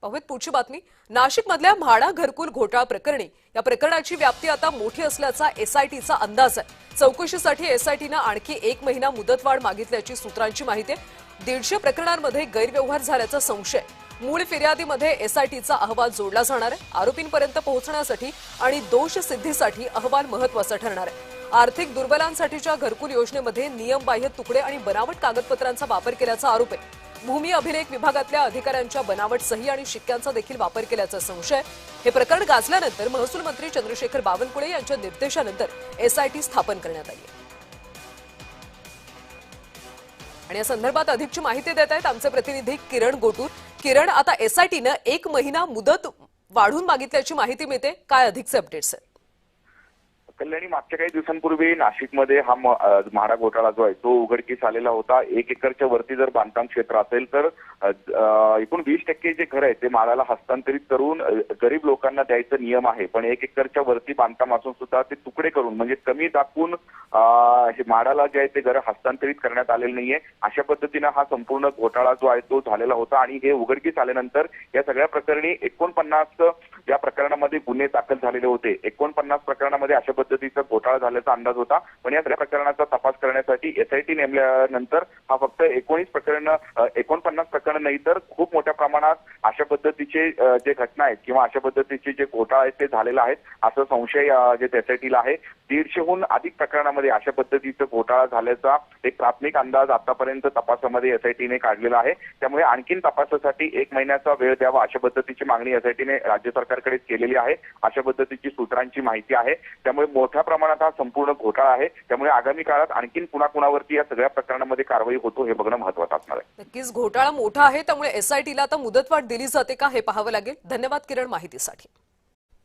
पाहूयात पुढची बातमी। नाशिकमधल्या म्हाडा घरकुल घोटाळा प्रकरणी या प्रकरणाची व्याप्ती आता मोठी असल्याचा एसआयटीचा अंदाज आहे। चौकशीसाठी एसआयटीने आणखी 1 महिना मुदतवाढ मागितल्याची सूत्रांची माहिती आहे। 150 प्रकरणांमध्ये गैरव्यवहार झाल्याचा संशय। मूळ फिर्यादीमध्ये एसआयटीचा अहवाल जोडला जाणार आहे। आरोपींपर्यंत पोहोचण्यासाठी आणि दोष सिद्धीसाठी अहवाल महत्त्वाचा ठरणार आहे। आर्थिक दुर्बलांसाठीच्या घरकुल योजनेमध्ये नियमबाह्य तुकडे आणि बनावट कागदपत्रांचा वापर केल्याचा आरोप आहे। भूमी अभिलेख विभागातल्या अधिकाऱ्यांच्या बनावट सही आणि शिक्क्यांचा देखील वापर केल्याचा संशय। हे प्रकरण गाजल्यानंतर महसूल मंत्री चंद्रशेखर बावनकुळे यांच्या निर्देशानंतर एसआयटी स्थापन करण्यात आली आहे। आणि या संदर्भात अधिकची माहिती देत आहेत आमचे प्रतिनिधी किरण गोटूर। किरण, आता एसआयटीने 1 महिना मुदत वाढवून मागितल्याची माहिती मिळते, काय अधिकचे अपडेट्स आहेत? कल्याणी, मागच्या काही दिवसांपूर्वी नाशिकमध्ये हा म्हाडा घोटाळा जो आहे तो उघडकीस आलेला होता। 1 एकरच्या वरती जर बांधकाम क्षेत्र असेल तर एकूण 20% जे घर आहे ते म्हाडाला हस्तांतरित करून गरीब लोकांना द्यायचं नियम आहे। पण 1 एकरच्या वरती बांधकाम असून सुद्धा ते तुकडे करून म्हणजे कमी दाखवून हे म्हाडाला जे आहे ते घर हस्तांतरित करण्यात आलेलं नाहीये। अशा पद्धतीने हा संपूर्ण घोटाळा जो आहे तो झालेला होता आणि हे उघडकीस आल्यानंतर या सगळ्या प्रकरणी 49 या प्रकरणामध्ये गुन्हे दाखल झालेले होते। 49 प्रकरणामध्ये अशा पद्धतीचा घोटाळा झाल्याचा अंदाज होता। पण या सगळ्या प्रकरणाचा तपास करण्यासाठी एसआयटी नेमल्यानंतर हा फक्त 49 प्रकरण नाही तर खूप मोठ्या प्रमाणात अशा पद्धतीचे जे घटना आहेत किंवा अशा पद्धतीचे जे घोटाळे आहेत ते झालेले आहेत असं संशय जे एसआयटीला आहे। 150हून अधिक प्रकरणामध्ये अशा पद्धतीचा घोटाळा झाल्याचा एक प्राथमिक अंदाज आतापर्यंत तपासामध्ये एसआयटीने काढलेला आहे। त्यामुळे आणखीन तपासासाठी 1 महिन्याचा वेळ द्यावा अशा पद्धतीची मागणी एसआयटीने राज्य सरकारकडे केलेली आहे। अशा पद्धतीची सूत्रांची माहिती आहे। त्यामुळे मोठ्या प्रमाणात हा संपूर्ण घोटाळा आहे। त्यामुळे आगामी काळात आणखीन कुणाकुणावरती या सगळ्या प्रकरणामध्ये कारवाई होतो हे बघणं महत्त्वाचं असणार आहे। नक्कीच घोटाळा मोठा आहे, त्यामुळे एसआयटीला आता मुदतवाढ दिली जाते का हे पाहावं लागेल। धन्यवाद किरण माहितीसाठी।